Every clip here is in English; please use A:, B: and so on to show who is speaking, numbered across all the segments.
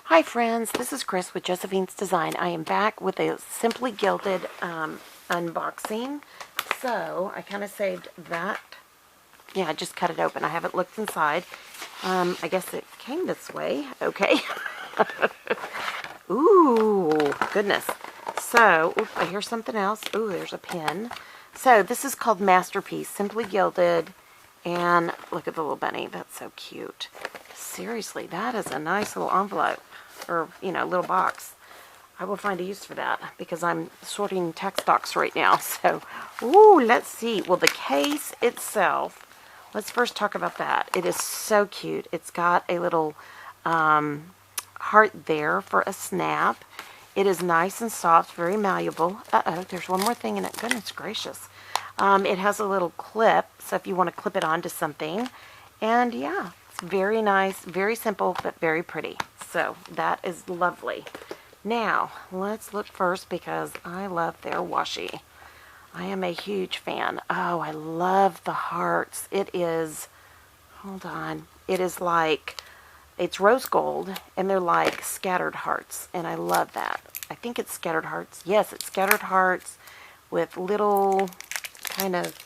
A: Hi friends, this is Chris with Josephine's Design. I am back with a Simply Gilded unboxing. So I kind of saved that. Yeah, I just cut it open. I haven't looked inside. I guess it came this way. Okay. Ooh, goodness. So, I hear something else. Ooh, there's a pin. So this is called Masterpiece, Simply Gilded. And look at the little bunny. That's so cute. Seriously, that is a nice little envelope. Or, little box. I will find a use for that because I'm sorting text docs right now. So, ooh, let's see. Well, the case itself, let's first talk about that. It is so cute. It's got a little heart there for a snap. It is nice and soft, very malleable. Uh-oh, there's one more thing in it. Goodness gracious. It has a little clip, so if you want to clip it onto something. And yeah, it's very nice, very simple, but very pretty. So that is lovely. Now, let's look first because I love their washi. I am a huge fan. Oh, I love the hearts. It is, hold on, it is like, it's rose gold, and they're like scattered hearts, and I love that. I think it's scattered hearts. Yes, it's scattered hearts with little kind of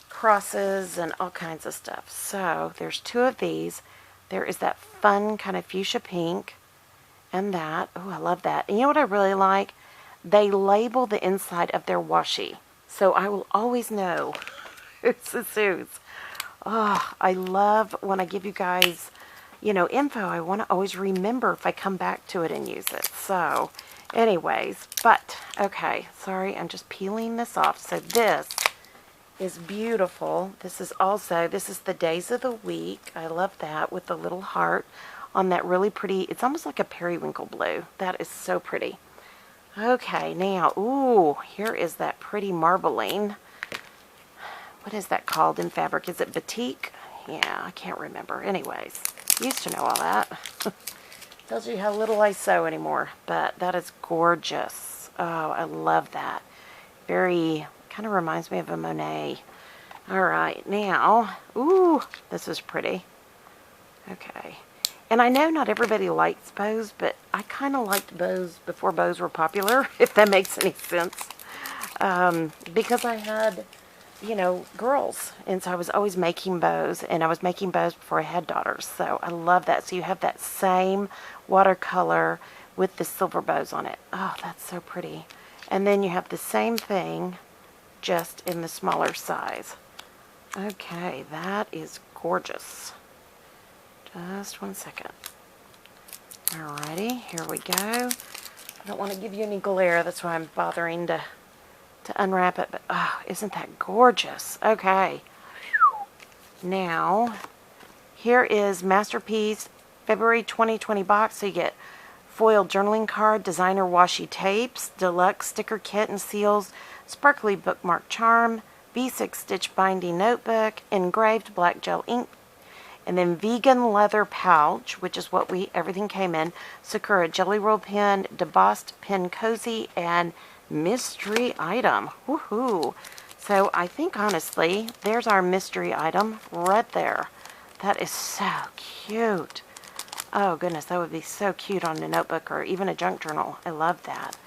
A: crosses and all kinds of stuff. So there's two of these. There is that fun kind of fuchsia pink and that. Oh, I love that. And you know what I really like? They label the inside of their washi. So I will always know who's whose. Oh, I love when I give you guys, info. I want to always remember if I come back to it and use it. So anyways, but okay, sorry, I'm just peeling this off. So this is beautiful. This is the days of the week. I love that with the little heart on that really pretty, it's almost like a periwinkle blue. That is so pretty. Okay, now, ooh, here is that pretty marbling. What is that called in fabric? Is it batik? Yeah, I can't remember. Anyways, used to know all that. Tells you how little I sew anymore, but that is gorgeous. Oh, I love that. Very, kind of reminds me of a Monet. All right, now, ooh, this is pretty. Okay. And I know not everybody likes bows, but I kind of liked bows before bows were popular, if that makes any sense. Because I had, girls, and so I was always making bows, and I was making bows before I had daughters, so I love that. So you have that same watercolor with the silver bows on it. Oh, that's so pretty. And then you have the same thing, just in the smaller size. Okay, that is gorgeous. Just one second. Alrighty, here we go. I don't want to give you any glare, that's why I'm bothering to unwrap it, but oh, isn't that gorgeous? Okay. Now, here is Masterpiece February 2020 box. So you get foil journaling card, designer washi tapes, deluxe sticker kit and seals, sparkly bookmark charm, V6 stitch binding notebook, engraved black gel ink, and then vegan leather pouch, which is what everything came in, Sakura jelly roll pen, debossed pen cozy, and mystery item. Woohoo! So I think honestly, there's our mystery item right there. That is so cute. Oh goodness, that would be so cute on a notebook or even a junk journal. I love that.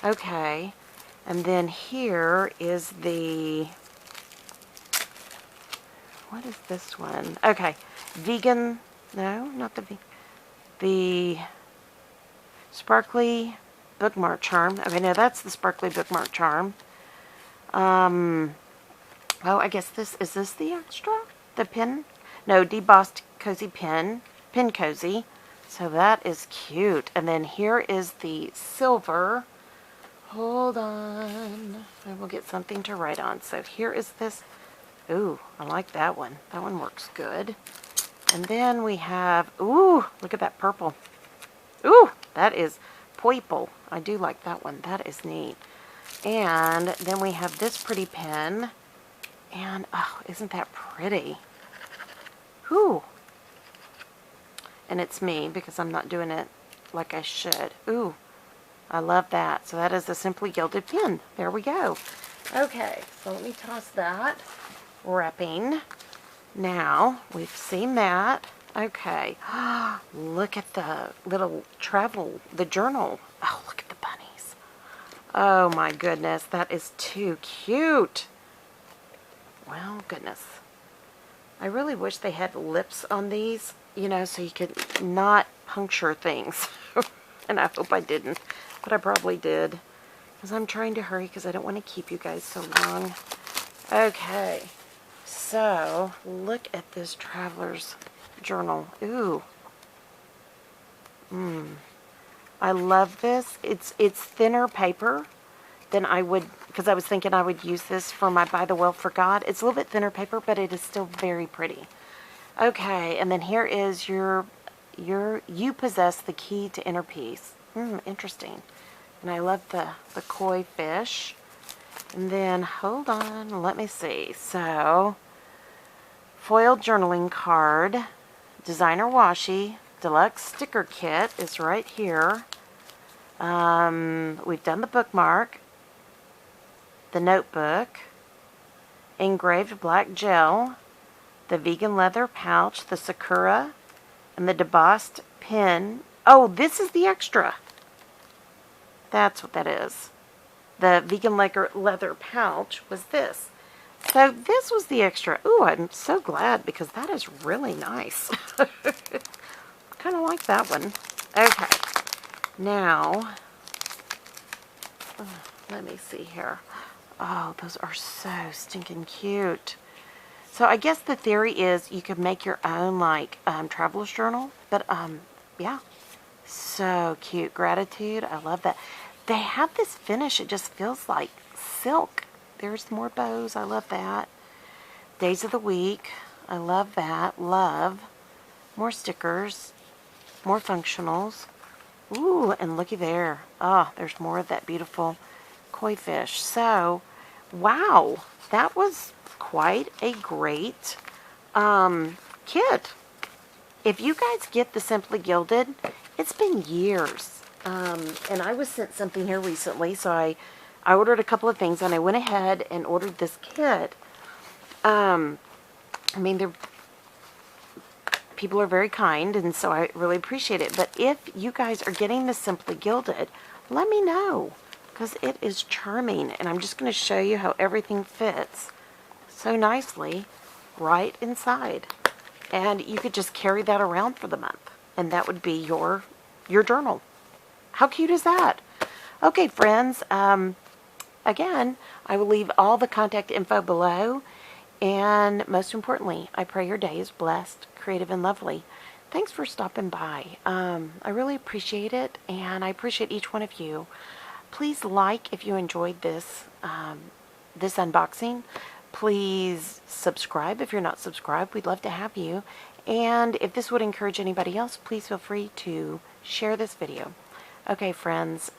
A: Okay, and then here is the, what is this one? Okay, vegan, no, not the sparkly bookmark charm. Okay, no, that's the sparkly bookmark charm. Oh, I guess is this the extra? The pin? No, debossed cozy pen cozy. So that is cute. And then here is the silver. Hold on. I will get something to write on. So here is this. Ooh, I like that one. That one works good. And then we have, ooh, look at that purple. Ooh, that is purple. I do like that one. That is neat. And then we have this pretty pen. And, oh, isn't that pretty? Ooh. And it's me because I'm not doing it like I should. Ooh, I love that. So that is a Simply Gilded pen. There we go. Okay, so let me toss that wrapping. Now, we've seen that. Okay. Look at the little the journal. Oh, look at the bunnies. Oh my goodness, that is too cute. Well, goodness. I really wish they had lips on these, you know, so you could not puncture things. And I hope I didn't, but I probably did. Because I'm trying to hurry because I don't want to keep you guys so long. Okay, so look at this traveler's journal. Ooh. I love this. It's thinner paper than I would, because I was thinking I would use this for my By the Well for God. It's a little bit thinner paper, but it is still very pretty. Okay, and then here is you possess the key to inner peace. Interesting. And I love the koi fish. And then, hold on, let me see. So, foiled journaling card, designer washi, deluxe sticker kit is right here. We've done the bookmark, the notebook, engraved black gel, the vegan leather pouch, the sakura, and the debossed pin. Oh, this is the extra. That's what that is. The vegan leather pouch was this. So this was the extra. Ooh, I'm so glad because that is really nice. Kind of like that one. Okay. Now, let me see here. Oh, those are so stinking cute. So I guess the theory is you could make your own like traveler's journal. But yeah, so cute. Gratitude. I love that. They have this finish. It just feels like silk. There's more bows. I love that. Days of the week. I love that. Love. More stickers. More functionals. Ooh, and looky there. Oh, there's more of that beautiful koi fish. So, wow. That was quite a great kit. If you guys get the Simply Gilded, it's been years. And I was sent something here recently, so I ordered a couple of things, and I went ahead and ordered this kit. I mean, people are very kind, and so I really appreciate it. But if you guys are getting the Simply Gilded, let me know, because it is charming. And I'm just going to show you how everything fits so nicely right inside. And you could just carry that around for the month, and that would be your journal. How cute is that? Okay, friends. Again, I will leave all the contact info below. And most importantly, I pray your day is blessed, creative, and lovely. Thanks for stopping by. I really appreciate it, and I appreciate each one of you. Please like if you enjoyed this unboxing. Please subscribe if you're not subscribed. We'd love to have you. And if this would encourage anybody else, please feel free to share this video. Okay, friends.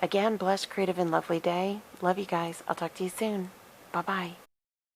A: Again, blessed, creative, and lovely day. Love you guys. I'll talk to you soon. Bye-bye.